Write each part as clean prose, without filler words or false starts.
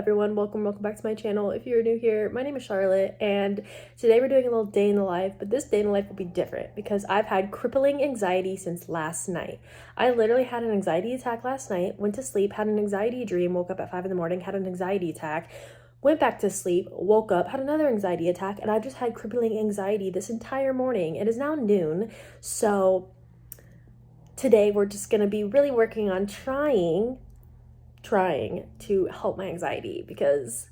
everyone, welcome back to my channel. If you're new here, my name is Charlotte, and today we're doing a little day in the life, but this day in the life will be different because I've had crippling anxiety since last night. I literally had an anxiety attack last night, went to sleep, had an anxiety dream, woke up at 5 in the morning, had an anxiety attack, went back to sleep, woke up, had another anxiety attack, and I just had crippling anxiety this entire morning. It is now noon, so today we're just gonna be really working on trying to help my anxiety because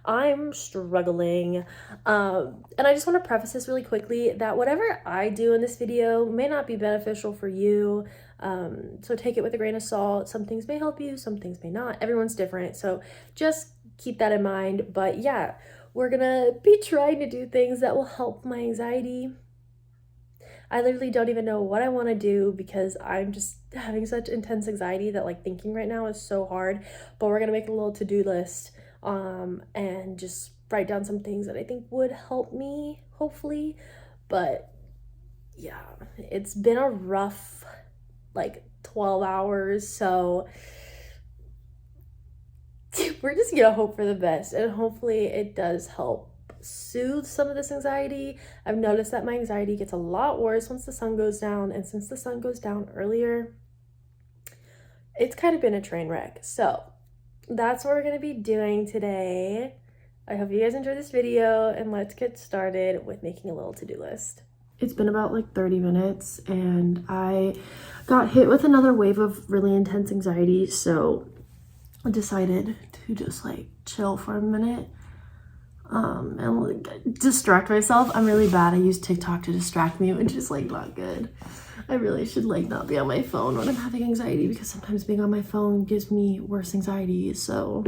I'm struggling. And I just want to preface this really quickly that whatever I do in this video may not be beneficial for you. So take it with a grain of salt. Some things may help you, some things may not. Everyone's different. So just keep that in mind. But yeah, we're gonna be trying to do things that will help my anxiety. I literally don't even know what I want to do because I'm just having such intense anxiety that like thinking right now is so hard. But we're gonna make a little to-do list and just write down some things that I think would help me, hopefully. But yeah, it's been a rough like 12 hours, so we're just gonna hope for the best, and hopefully it does help soothe some of this anxiety. I've noticed that my anxiety gets a lot worse once the sun goes down, and since the sun goes down earlier, it's kind of been a train wreck. So that's what we're going to be doing today. I hope you guys enjoy this video, and let's get started with making a little to-do list. It's been about like 30 minutes and I got hit with another wave of really intense anxiety, so I decided to just like chill for a minute and like distract myself. I'm really bad. I use TikTok to distract me, which is like not good. I really should like not be on my phone when I'm having anxiety because sometimes being on my phone gives me worse anxiety. So,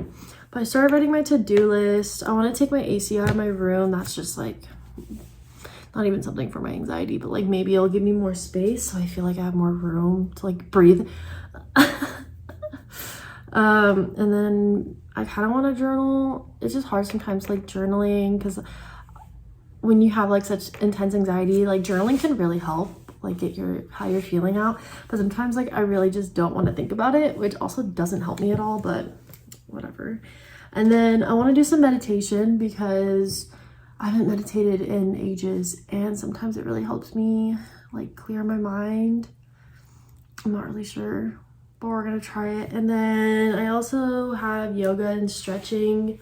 but I started writing my to-do list. I want to take my AC out of my room. That's just like not even something for my anxiety, but like maybe it'll give me more space so I feel like I have more room to like breathe. And then I kind of want to journal. It's just hard sometimes like journaling because when you have like such intense anxiety, like journaling can really help like get how you're feeling out, but sometimes like I really just don't want to think about it, which also doesn't help me at all, but whatever. And then I want to do some meditation because I haven't meditated in ages, and sometimes it really helps me like clear my mind. I'm not really sure, but we're gonna try it. And then I also have yoga and stretching,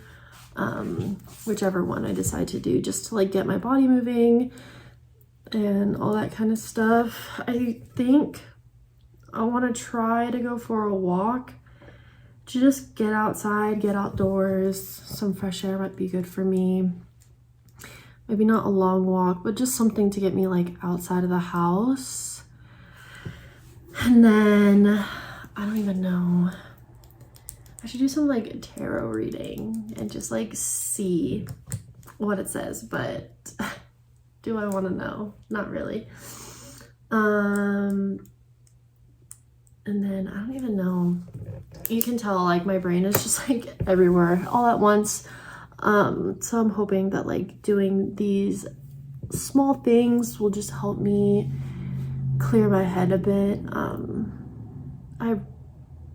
whichever one I decide to do, just to like get my body moving and all that kind of stuff. I think I want to try to go for a walk, just get outside, get outdoors. Some fresh air might be good for me. Maybe not a long walk, but just something to get me like outside of the house. And then I don't even know, I should do some like tarot reading and just like see what it says, but do I want to know? Not really. And then I don't even know. You can tell like my brain is just like everywhere all at once. So I'm hoping that like doing these small things will just help me clear my head a bit. I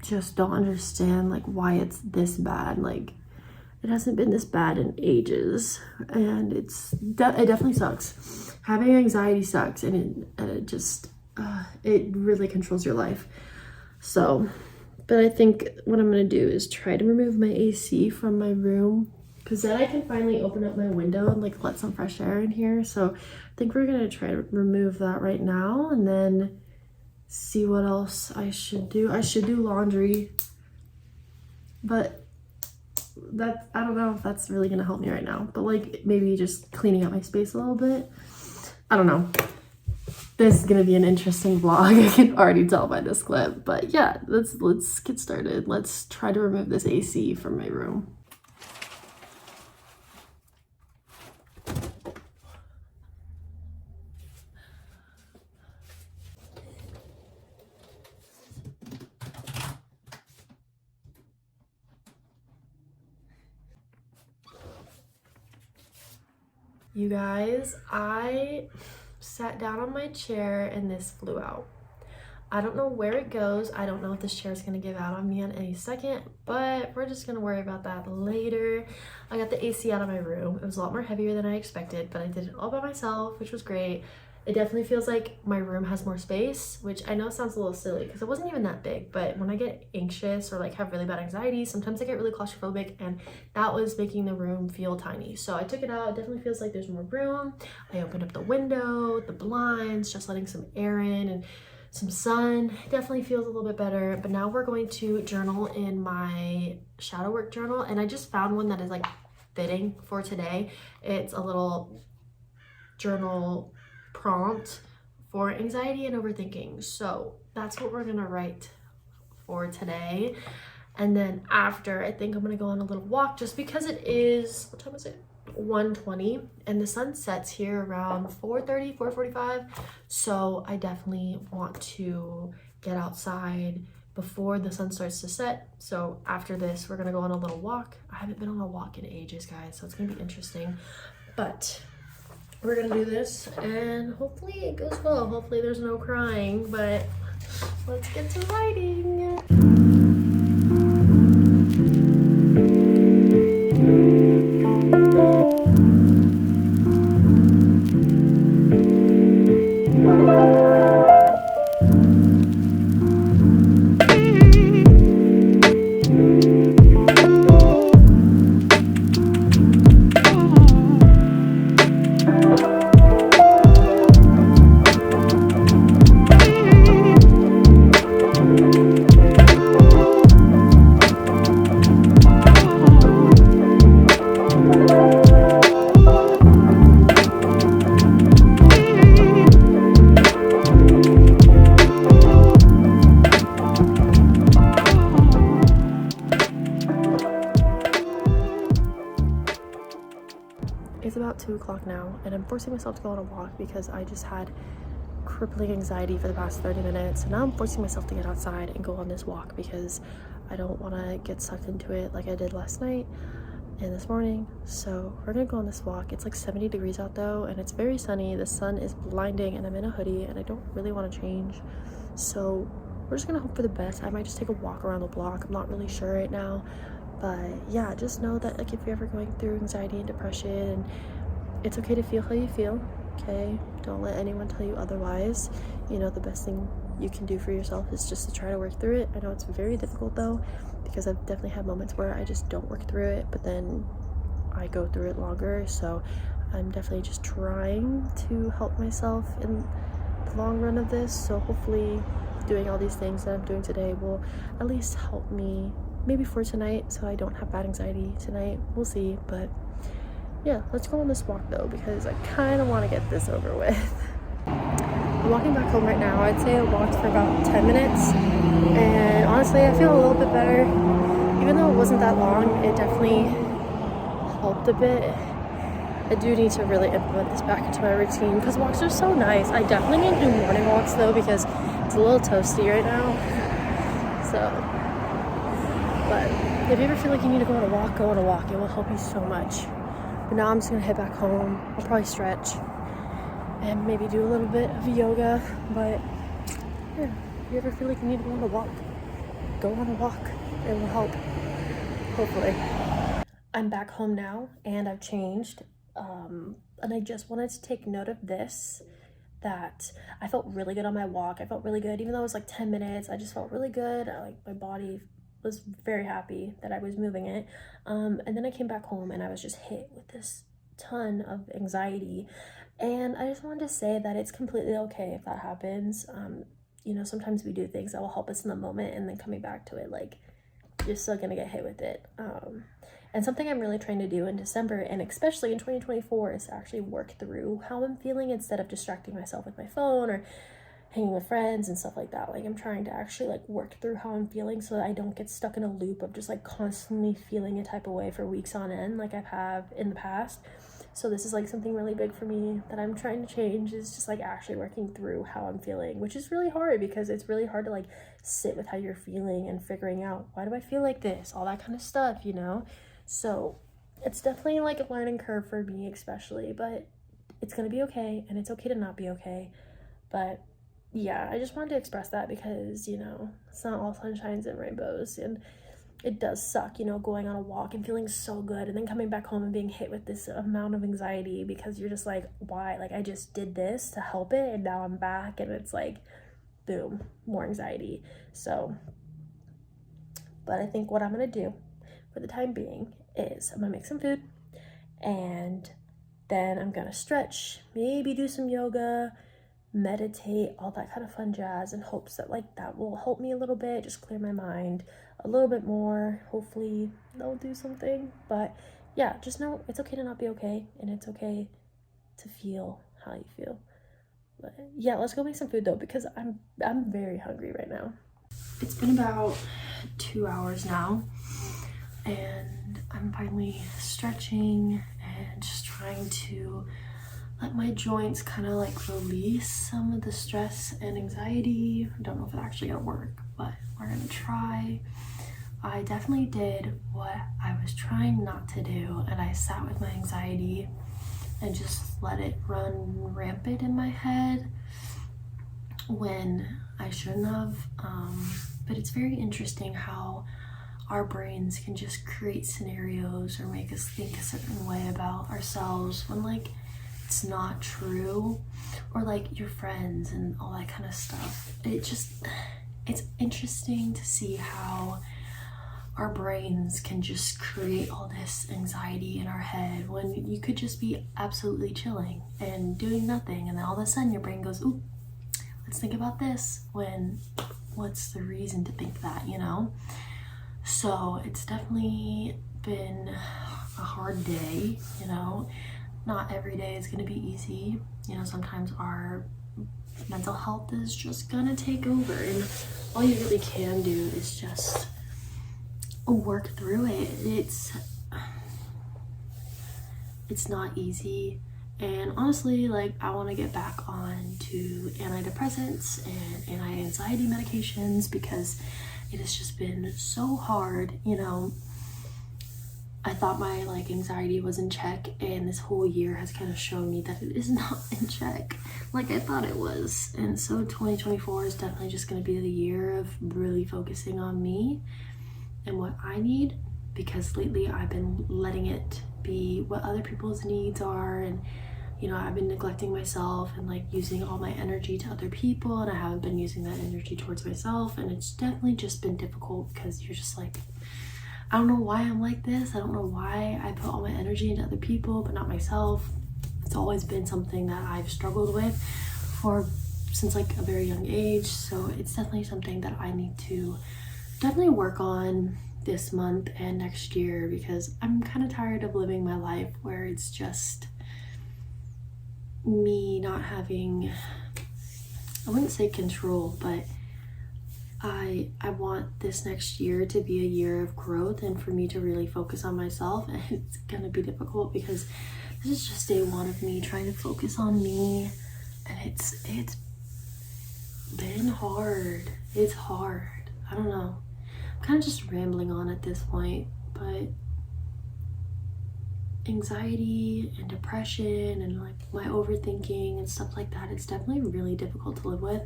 just don't understand like why it's this bad. Like it hasn't been this bad in ages, and it definitely sucks. Having anxiety sucks, and it just it really controls your life. So, but I think what I'm gonna do is try to remove my AC from my room, because then I can finally open up my window and like let some fresh air in here. So I think we're gonna try to remove that right now, and then see what else I should do. I should do laundry, but I don't know if that's really gonna help me right now, but like maybe just cleaning up my space a little bit. I don't know. This is gonna be an interesting vlog. I can already tell by this clip, but yeah, let's get started. Let's try to remove this AC from my room. You guys, I sat down on my chair and this flew out. I don't know where it goes. I don't know if this chair is going to give out on me on any second, but we're just going to worry about that later. I got the AC out of my room. It was a lot more heavier than I expected, but I did it all by myself, which was great. It definitely feels like my room has more space, which I know sounds a little silly because it wasn't even that big, but when I get anxious or like have really bad anxiety, sometimes I get really claustrophobic, and that was making the room feel tiny. So I took it out. It definitely feels like there's more room. I opened up the window, the blinds, just letting some air in and some sun. It definitely feels a little bit better. But now we're going to journal in my shadow work journal, and I just found one that is like fitting for today. It's a little journal prompt for anxiety and overthinking. So that's what we're gonna write for today. And then after, I think I'm gonna go on a little walk just because it is, what time is it? 1:20, and the sun sets here around 4:30, 4:45. So I definitely want to get outside before the sun starts to set. So after this, we're gonna go on a little walk. I haven't been on a walk in ages, guys, so it's gonna be interesting. But we're gonna do this and hopefully it goes well. Hopefully there's no crying, but let's get to writing. It's about 2 o'clock now, and I'm forcing myself to go on a walk because I just had crippling anxiety for the past 30 minutes. And now I'm forcing myself to get outside and go on this walk because I don't want to get sucked into it like I did last night and this morning. So we're gonna go on this walk. It's like 70 degrees out though, and it's very sunny. The sun is blinding, and I'm in a hoodie, and I don't really want to change. So we're just gonna hope for the best. I might just take a walk around the block. I'm not really sure right now. But yeah, just know that like if you're ever going through anxiety and depression, it's okay to feel how you feel, okay? Don't let anyone tell you otherwise. You know, the best thing you can do for yourself is just to try to work through it. I know it's very difficult though, because I've definitely had moments where I just don't work through it, but then I go through it longer. So I'm definitely just trying to help myself in the long run of this. So hopefully doing all these things that I'm doing today will at least help me maybe for tonight, so I don't have bad anxiety tonight. We'll see. But yeah, let's go on this walk though, because I kind of want to get this over with. I'm walking back home right now. I'd say I walked for about 10 minutes, and honestly I feel a little bit better. Even though it wasn't that long, it definitely helped a bit. I do need to really implement this back into my routine because walks are so nice. I definitely need to do morning walks though, because it's a little toasty right now. So but if you ever feel like you need to go on a walk, go on a walk. It will help you so much. But now I'm just gonna head back home. I'll probably stretch and maybe do a little bit of yoga. But yeah, if you ever feel like you need to go on a walk, go on a walk. It will help, hopefully. I'm back home now and I've changed. And I just wanted to take note of this, that I felt really good on my walk. I felt really good, even though it was like 10 minutes. I just felt really good. My body was very happy that I was moving it. And then I came back home and I was just hit with this ton of anxiety. And I just wanted to say that it's completely okay if that happens. You know, sometimes we do things that will help us in the moment, and then coming back to it, like, you're still gonna get hit with it. And something I'm really trying to do in December, and especially in 2024, is to actually work through how I'm feeling instead of distracting myself with my phone or hanging with friends and stuff like that. Like, I'm trying to actually like work through how I'm feeling so that I don't get stuck in a loop of just like constantly feeling a type of way for weeks on end like I've had in the past. So this is like something really big for me that I'm trying to change, is just like actually working through how I'm feeling, which is really hard because it's really hard to like sit with how you're feeling and figuring out, why do I feel like this, all that kind of stuff, you know? So it's definitely like a learning curve for me especially, but it's gonna be okay, and it's okay to not be okay. But yeah, I just wanted to express that because, it's not all sunshines and rainbows, and it does suck, going on a walk and feeling so good and then coming back home and being hit with this amount of anxiety because you're just like, why? Like, I just did this to help it and now I'm back, and it's like, boom, more anxiety. So, but I think what I'm gonna do for the time being is I'm gonna make some food, and then I'm gonna stretch, maybe do some yoga, meditate, all that kind of fun jazz, in hopes that like that will help me a little bit, just clear my mind a little bit more. Hopefully they'll do something. But yeah, just know it's okay to not be okay, and it's okay to feel how you feel. But yeah, let's go make some food though, because I'm very hungry right now. It's been about 2 hours now, and I'm finally stretching and just trying to let my joints kind of like release some of the stress and anxiety. I don't know if it's actually gonna work, but we're gonna try. I definitely did what I was trying not to do, and I sat with my anxiety and just let it run rampant in my head when I shouldn't have. But it's very interesting how our brains can just create scenarios or make us think a certain way about ourselves when like it's not true, or like your friends and all that kind of stuff. It's interesting to see how our brains can just create all this anxiety in our head when you could just be absolutely chilling and doing nothing, and then all of a sudden your brain goes, ooh, let's think about this, when what's the reason to think that, So it's definitely been a hard day, Not every day is going to be easy. Sometimes our mental health is just going to take over, and all you really can do is just work through it. It's not easy. And honestly, like, I want to get back on to antidepressants and anti-anxiety medications because it has just been so hard. I thought my like anxiety was in check, and this whole year has kind of shown me that it is not in check like I thought it was. And so 2024 is definitely just going to be the year of really focusing on me and what I need, because lately I've been letting it be what other people's needs are, and I've been neglecting myself and like using all my energy to other people, and I haven't been using that energy towards myself, and it's definitely just been difficult because you're just like, I don't know why I'm like this. I don't know why I put all my energy into other people but not myself. It's always been something that I've struggled with since like a very young age, so it's definitely something that I need to definitely work on this month and next year, because I'm kind of tired of living my life where it's just me not having, I wouldn't say control, but I want this next year to be a year of growth and for me to really focus on myself. And it's gonna be difficult because this is just day one of me trying to focus on me, and it's been hard. It's hard. I don't know. I'm kind of just rambling on at this point, but anxiety and depression and like my overthinking and stuff like that, it's definitely really difficult to live with.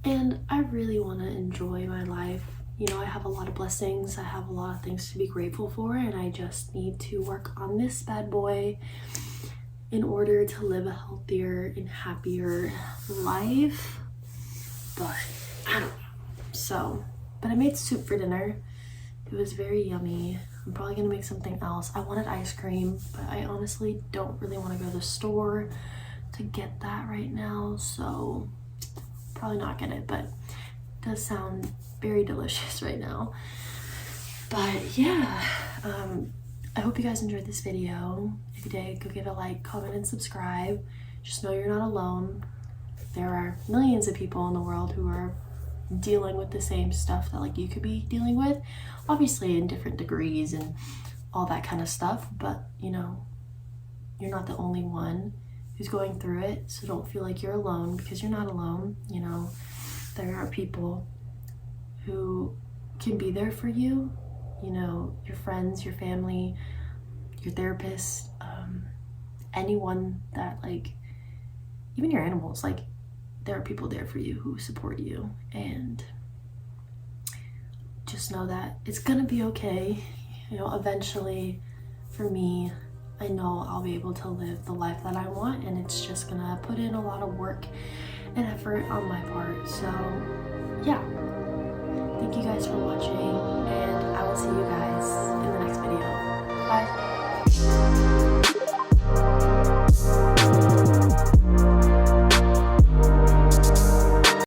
And I really want to enjoy my life. I have a lot of blessings. I have a lot of things to be grateful for, and I just need to work on this bad boy in order to live a healthier and happier life. But I don't know. So, but I made soup for dinner. It was very yummy. I'm probably gonna make something else. I wanted ice cream, but I honestly don't really want to go to the store to get that right now, so probably not get it, but it does sound very delicious right now. But yeah, I hope you guys enjoyed this video. If you did, go give it a like, comment, and subscribe. Just know you're not alone. There are millions of people in the world who are dealing with the same stuff that like you could be dealing with, obviously in different degrees and all that kind of stuff, but you're not the only one who's going through it, so don't feel like you're alone, because you're not alone. There are people who can be there for you, your friends, your family, your therapist, anyone that like, even your animals, like there are people there for you who support you, and just know that it's gonna be okay. You know, eventually, for me, I know I'll be able to live the life that I want, and it's just gonna put in a lot of work and effort on my part. So yeah, thank you guys for watching, and I will see you guys